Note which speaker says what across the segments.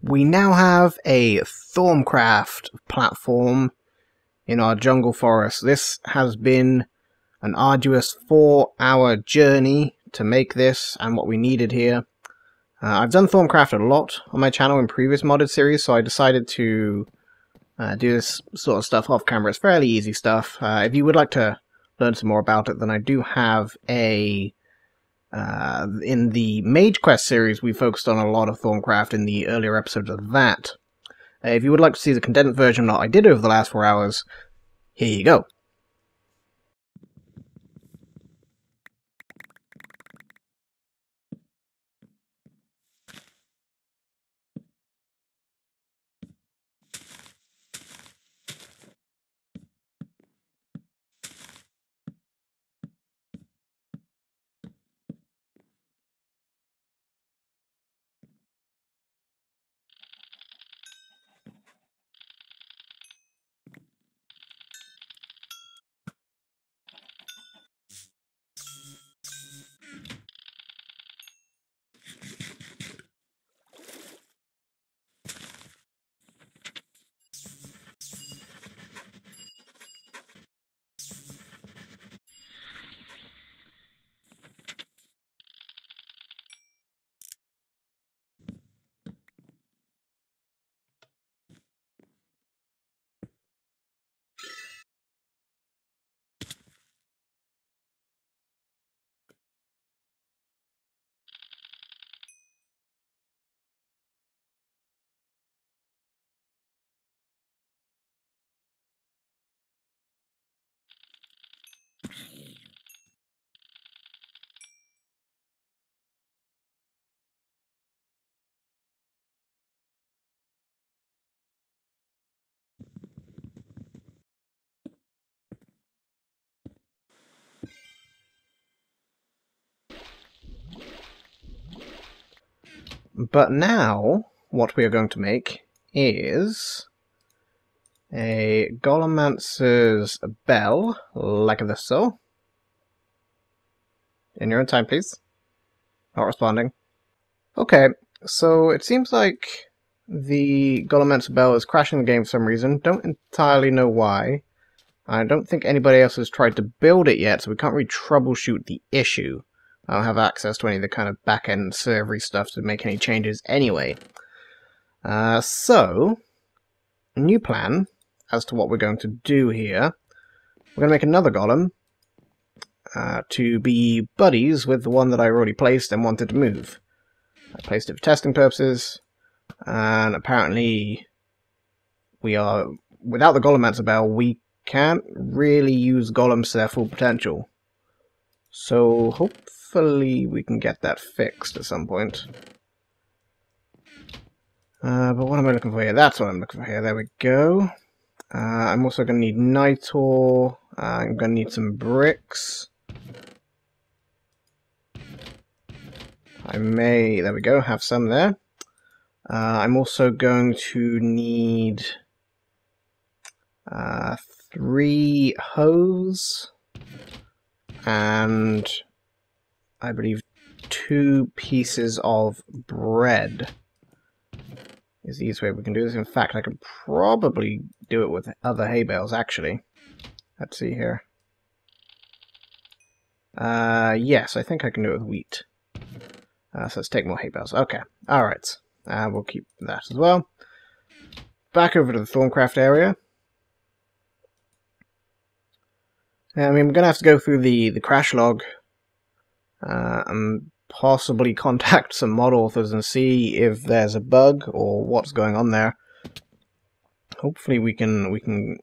Speaker 1: We now have a Thorncraft platform in our jungle forest. This has been an arduous 4-hour journey to make this and what we needed here. I've done Thorncraft a lot on my channel in previous modded series, so I decided to do this sort of stuff off camera. It's fairly easy stuff. If you would like to learn some more about it, then I do have a... in the Mage Quest series, we focused on a lot of Thorncraft in the earlier episodes of that. If you would like to see the condensed version that I did over the last 4 hours, here you go. But now, what we are going to make is a Golemancer's bell, like this so. In your own time, please. Not responding. Okay, so it seems like the Golemancer bell is crashing the game for some reason. Don't entirely know why. I don't think anybody else has tried to build it yet, so we can't really troubleshoot the issue. I don't have access to any of the kind of back-end servery stuff to make any changes anyway. So, a new plan as to what we're going to do here. We're going to make another golem to be buddies with the one that I already placed and wanted to move. I placed it for testing purposes, and apparently we are, without the Golemancer bell, we can't really use golems to their full potential. So hopefully we can get that fixed at some point. But what am I looking for here? That's what I'm looking for here. There we go. I'm also going to need night ore. I'm going to need some bricks. I may, there we go, have some there. I'm also going to need 3 hose and I believe 2 pieces of bread is the easiest way we can do this. In fact, I could probably do it with other hay bales, actually. Let's see here. Yes, I think I can do it with wheat. So let's take more hay bales. Okay, alright. We'll keep that as well. Back over to the Thorncraft area. I mean, we're going to have to go through the crash log and possibly contact some mod authors and see if there's a bug or what's going on there. Hopefully we can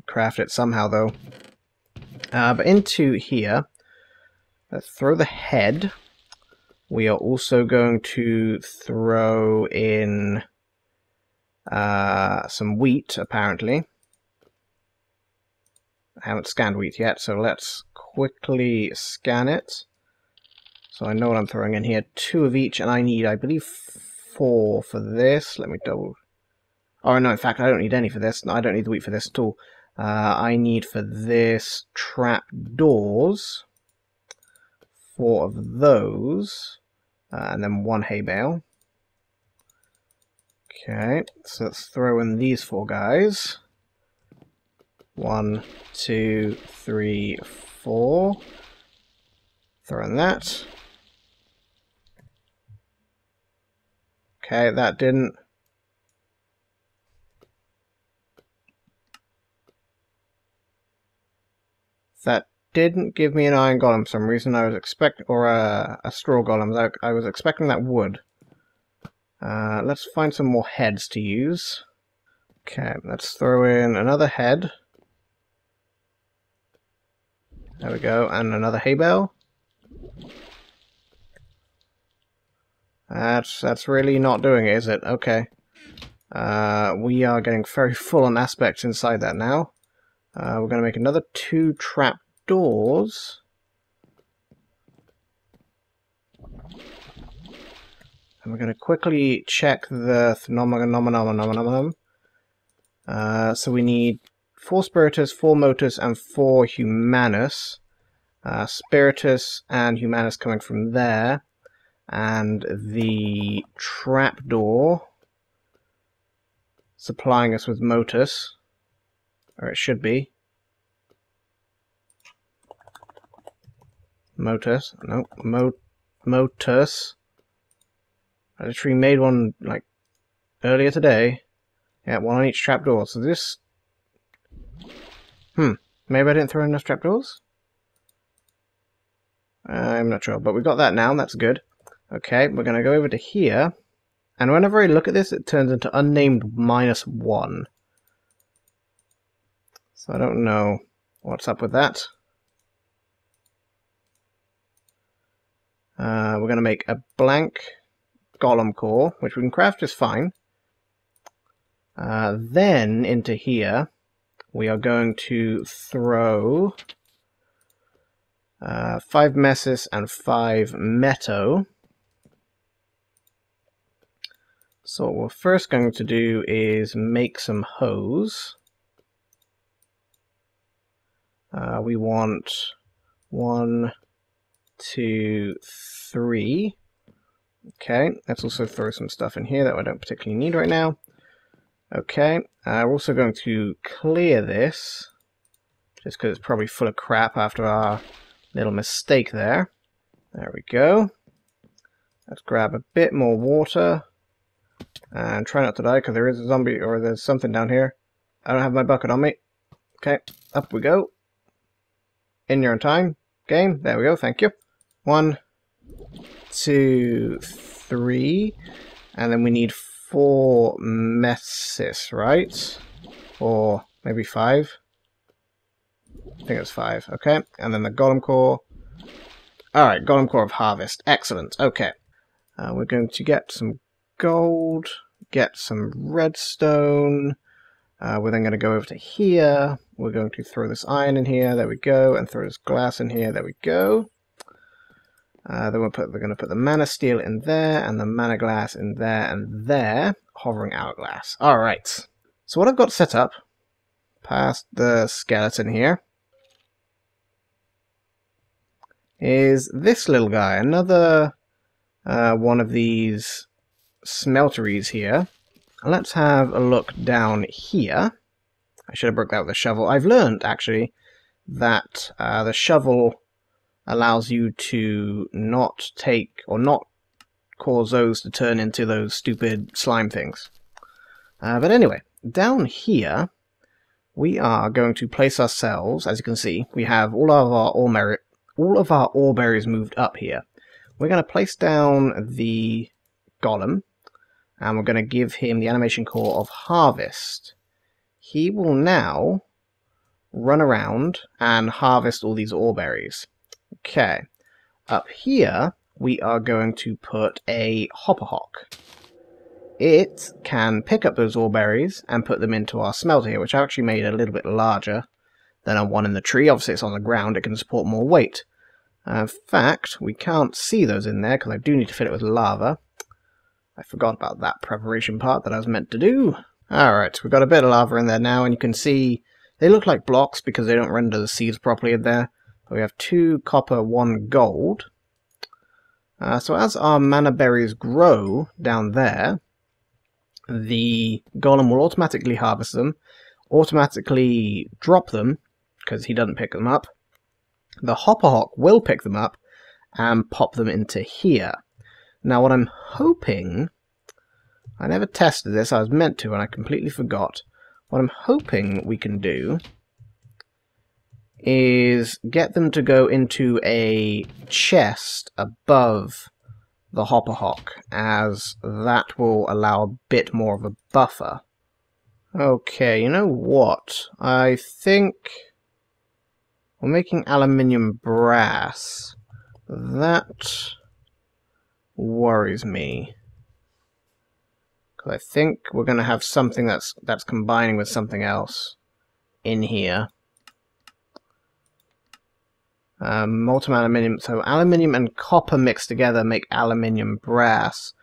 Speaker 1: craft it somehow, though. But into here, let's throw the head. We are also going to throw in some wheat, apparently. I haven't scanned wheat yet, so let's quickly scan it. So I know what I'm throwing in here. 2 of each, and I need, I believe, 4 for this. Let me double... Oh, no, in fact, I don't need any for this. No, I don't need the wheat for this at all. I need for this trap doors. 4 of those. And then 1 hay bale. Okay, so let's throw in these 4 guys. 1, 2, 3, 4. Throw in that. Okay, that didn't. That didn't give me an iron golem for some reason. I was expecting, or a straw golem. I was expecting that would. Let's find some more heads to use. Okay, let's throw in another head. There we go, and another hay bale. That's really not doing it, is it? Okay. We are getting very full on aspects inside that now. We're going to make another 2 trap doors. And we're going to quickly check the phenomenon. So we need 4 Spiritus, 4 Motus, and 4 Humanus. Spiritus and Humanus coming from there. And the trapdoor supplying us with Motus. Or it should be. Motus. No, Motus. I literally made one, like, earlier today. Yeah, 1 on each trapdoor. So this... maybe I didn't throw in enough trapdoors? I'm not sure, but we got that now, that's good. Okay, we're going to go over to here. And whenever I look at this, it turns into unnamed -1. So I don't know what's up with that. We're going to make a blank golem core, which we can craft just fine. Then into here, we are going to throw 5 Messis and 5 Meto. So what we're first going to do is make some hose. We want 1, 2, 3. Okay, let's also throw some stuff in here that I don't particularly need right now. Okay, we're also going to clear this, just because it's probably full of crap after our little mistake there. There we go. Let's grab a bit more water, and try not to die, because there is a zombie, or there's something down here. I don't have my bucket on me. Okay, up we go. In your own time. Game, there we go, thank you. 1, 2, 3, and then we need 4 Messis, right? Or maybe 5? I think it's 5, okay. And then the Golem Core. Alright, Golem Core of Harvest, excellent, okay. We're going to get some gold, get some redstone. We're then going to go over to here. We're going to throw this iron in here, there we go, and throw this glass in here, there we go. Then we're going to put the mana steel in there, and the mana glass in there, and there. Hovering hourglass. Alright. So what I've got set up, past the skeleton here, is this little guy. Another one of these smelteries here. Let's have a look down here. I should have broke that with a shovel. I've learned, actually, that the shovel allows you to not take, or not cause those to turn into those stupid slime things. But anyway, down here, we are going to place ourselves, as you can see, we have all of our ore berries moved up here. We're going to place down the golem, and we're going to give him the animation core of harvest. He will now run around and harvest all these ore berries. Okay, up here we are going to put a hopper hock. It can pick up those ore berries and put them into our smelter here, which I actually made a little bit larger than our one in the tree. Obviously it's on the ground, it can support more weight. In fact, we can't see those in there because I do need to fill it with lava. I forgot about that preparation part that I was meant to do. Alright, we've got a bit of lava in there now, and you can see they look like blocks because they don't render the seeds properly in there. We have 2 copper, 1 gold. So as our mana berries grow down there, the golem will automatically harvest them, automatically drop them, because he doesn't pick them up. The hopperhock will pick them up and pop them into here. Now what I'm hoping, I never tested this, I was meant to and I completely forgot. What I'm hoping we can do is get them to go into a chest above the hopperhock, as that will allow a bit more of a buffer. Okay, you know what? I think we're making aluminium brass. That worries me, because I think we're going to have something that's combining with something else in here. Molten aluminium, so aluminium and copper mixed together make aluminium brass,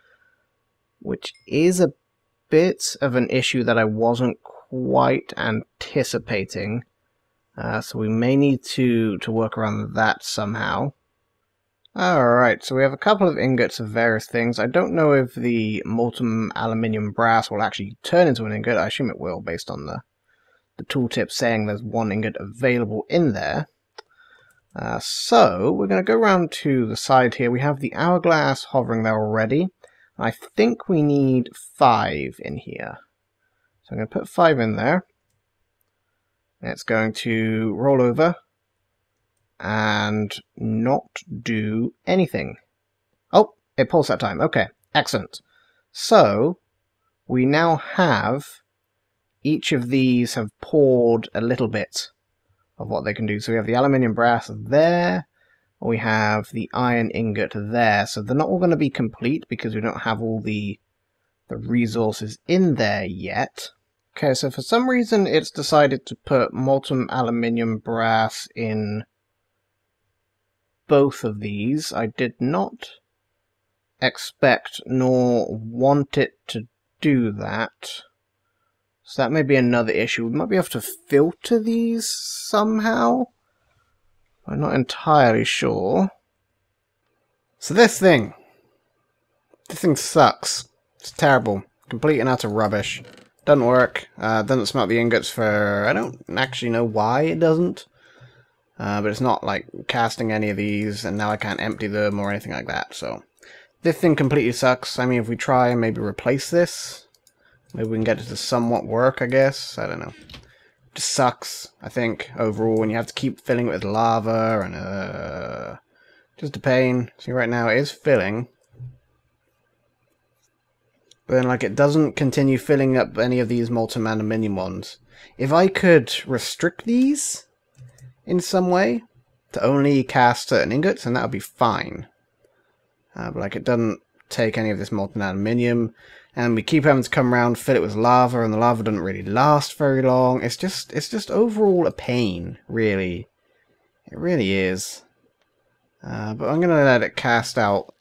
Speaker 1: which is a bit of an issue that I wasn't quite anticipating. So we may need to work around that somehow. Alright, so we have a couple of ingots of various things. I don't know if the molten aluminium brass will actually turn into an ingot. I assume it will, based on the tooltip saying there's one ingot available in there. So we're going to go around to the side here. We have the hourglass hovering there already. I think we need 5 in here. So I'm going to put 5 in there. It's going to roll over and not do anything. Oh, it pulls that time. Okay, excellent. So we now have, each of these have poured a little bit of what they can do. So we have the aluminium brass there, we have the iron ingot there. So they're not all going to be complete because we don't have all the resources in there yet. Okay, so for some reason it's decided to put molten aluminium brass in both of these. I did not expect nor want it to do that. So that may be another issue. We might be able to filter these somehow. I'm not entirely sure. So this thing sucks. It's terrible. Complete and utter rubbish. Doesn't work. Doesn't smelt the ingots for... I don't actually know why it doesn't. But it's not like casting any of these, and now I can't empty them or anything like that. So this thing completely sucks. I mean, if we try and maybe replace this, maybe we can get it to somewhat work, I guess. I don't know. It just sucks, I think, overall, when you have to keep filling it with lava, and just a pain. See, right now it is filling. But then, like, it doesn't continue filling up any of these molten aluminium ones. If I could restrict these in some way to only cast certain ingots, then that would be fine. But, like, it doesn't take any of this molten aluminium. And we keep having to come around, fill it with lava, and the lava doesn't really last very long. It's just overall a pain, really. It really is. But I'm going to let it cast out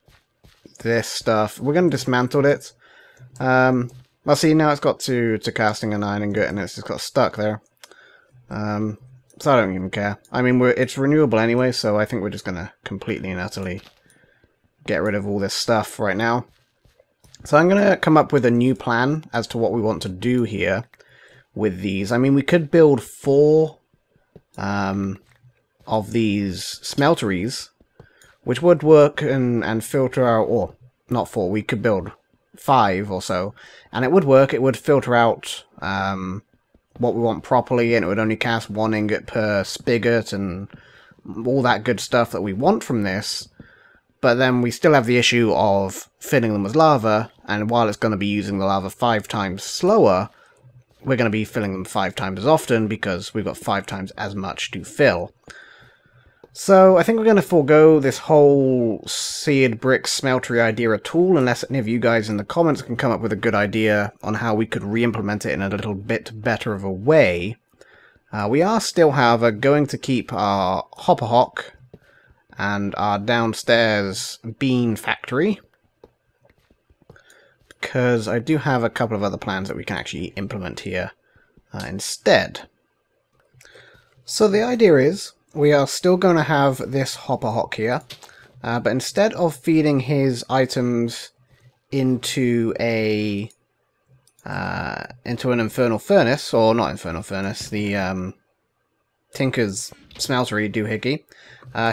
Speaker 1: this stuff. We're going to dismantle it. Well, see, now it's got to casting an iron ingot, and it's just got stuck there. So I don't even care. I mean, it's renewable anyway, so I think we're just going to completely and utterly get rid of all this stuff right now. So I'm going to come up with a new plan as to what we want to do here with these. I mean, we could build 4 of these smelteries, which would work and filter out, or not 4, we could build 5 or so, and it would work. It would filter out what we want properly, and it would only cast 1 ingot per spigot and all that good stuff that we want from this. But then we still have the issue of filling them with lava, and while it's going to be using the lava 5 times slower, we're going to be filling them 5 times as often because we've got 5 times as much to fill. So I think we're going to forego this whole seared brick smeltery idea at all, unless any of you guys in the comments can come up with a good idea on how we could re-implement it in a little bit better of a way. We are still, however, going to keep our hopperhock and our downstairs bean factory, because I do have a couple of other plans that we can actually implement here instead. So the idea is, we are still going to have this hopperhock here, but instead of feeding his items into a into an infernal furnace, or not infernal furnace, the Tinker's smeltery doohickey,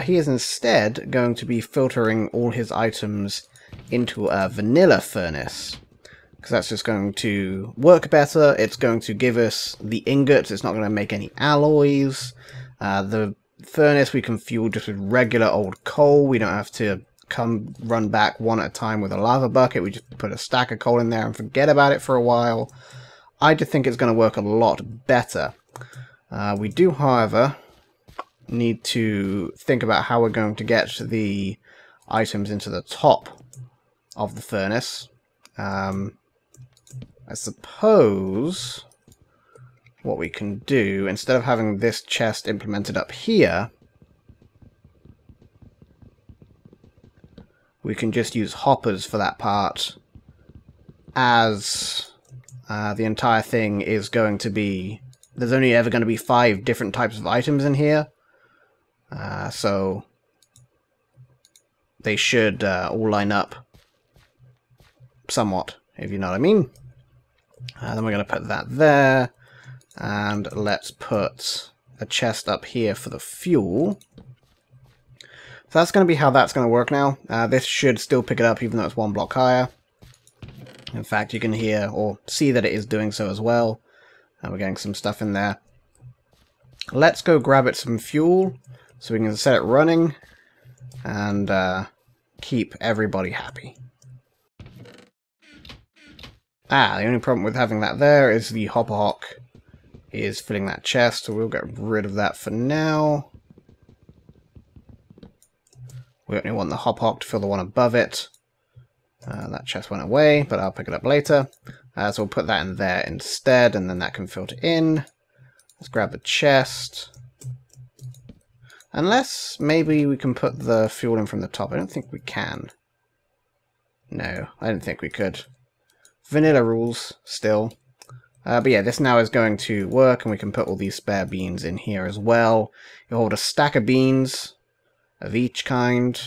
Speaker 1: he is instead going to be filtering all his items into a vanilla furnace. Because that's just going to work better, it's going to give us the ingots, it's not going to make any alloys. The furnace we can fuel just with regular old coal, we don't have to run back one at a time with a lava bucket, we just put a stack of coal in there and forget about it for a while. I just think it's going to work a lot better. We do, however, need to think about how we're going to get the items into the top of the furnace. I suppose what we can do, instead of having this chest implemented up here, we can just use hoppers for that part, as the entire thing is going to be, there's only ever going to be 5 different types of items in here, so they should all line up somewhat, if you know what I mean. Then we're going to put that there, and let's put a chest up here for the fuel. So that's going to be how that's going to work now. This should still pick it up even though it's 1 block higher. In fact, you can hear or see that it is doing so as well. And we're getting some stuff in there. Let's go grab it some fuel so we can set it running and keep everybody happy. The only problem with having that there is the hopper hock is filling that chest, so we'll get rid of that for now. We only want the hopper hock to fill the one above it. That chest went away, but I'll pick it up later. So we'll put that in there instead, and then that can filter in. Let's grab the chest. Unless maybe we can put the fuel in from the top. I don't think we can. No, I didn't think we could. Vanilla rules, still. But yeah, this now is going to work, and we can put all these spare beans in here as well. You'll hold a stack of beans of each kind,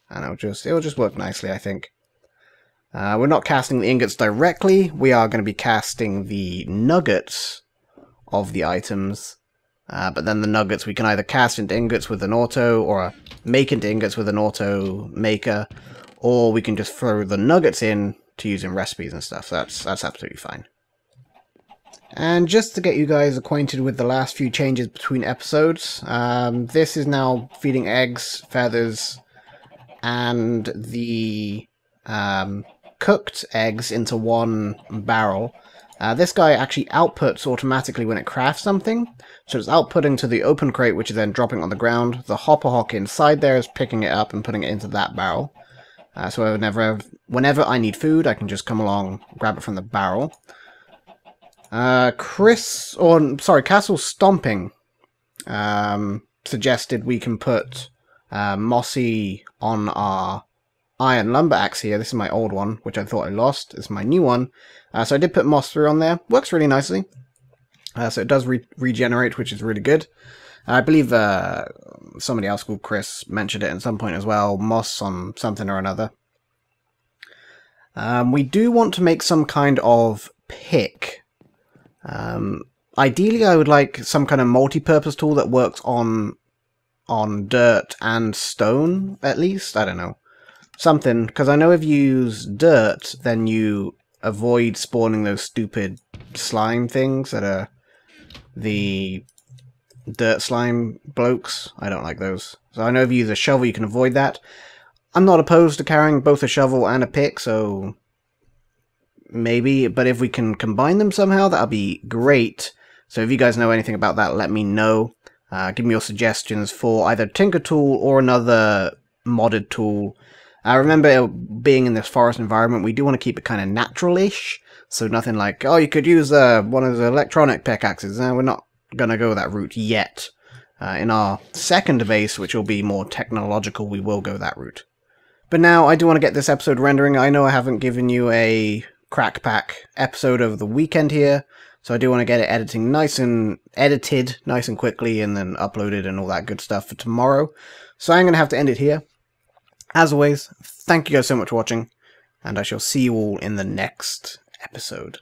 Speaker 1: and it'll just work nicely, I think. We're not casting the ingots directly, we are going to be casting the nuggets of the items, but then the nuggets we can either cast into ingots with an auto, or make into ingots with an auto maker, or we can just throw the nuggets in to use in recipes and stuff. That's absolutely fine. And just to get you guys acquainted with the last few changes between episodes, this is now feeding eggs, feathers, and the cooked eggs into one barrel. This guy actually outputs automatically when it crafts something, so it's outputting to the open crate, which is then dropping on the ground. The hopper hock inside there is picking it up and putting it into that barrel. So whenever I need food, I can just come along, grab it from the barrel. Castle Stomping suggested we can put Mossy on our iron lumber axe here. This is my old one, which I thought I lost. This is my new one. So I did put moss through on there. Works really nicely. So it does regenerate, which is really good. I believe somebody else called Chris mentioned it at some point as well. Moss on something or another. We do want to make some kind of pick. Ideally, I would like some kind of multi-purpose tool that works on dirt and stone, at least. I don't know. Something, because I know if you use dirt, then you avoid spawning those stupid slime things that are the dirt slime blokes. I don't like those. So I know if you use a shovel, you can avoid that. I'm not opposed to carrying both a shovel and a pick, so maybe, but if we can combine them somehow, that'll be great. So if you guys know anything about that, let me know. Give me your suggestions for either Tinker Tool or another modded tool. Remember, being in this forest environment, we do want to keep it kind of natural-ish, so nothing like, oh, you could use one of the electronic pickaxes. We're not going to go that route yet. In our second base, which will be more technological, we will go that route. But now, I do want to get this episode rendering. I know I haven't given you a Crackpack episode over the weekend here, so I do want to get it edited nice and quickly, and then uploaded and all that good stuff for tomorrow. So I'm going to have to end it here. As always, thank you guys so much for watching, and I shall see you all in the next episode.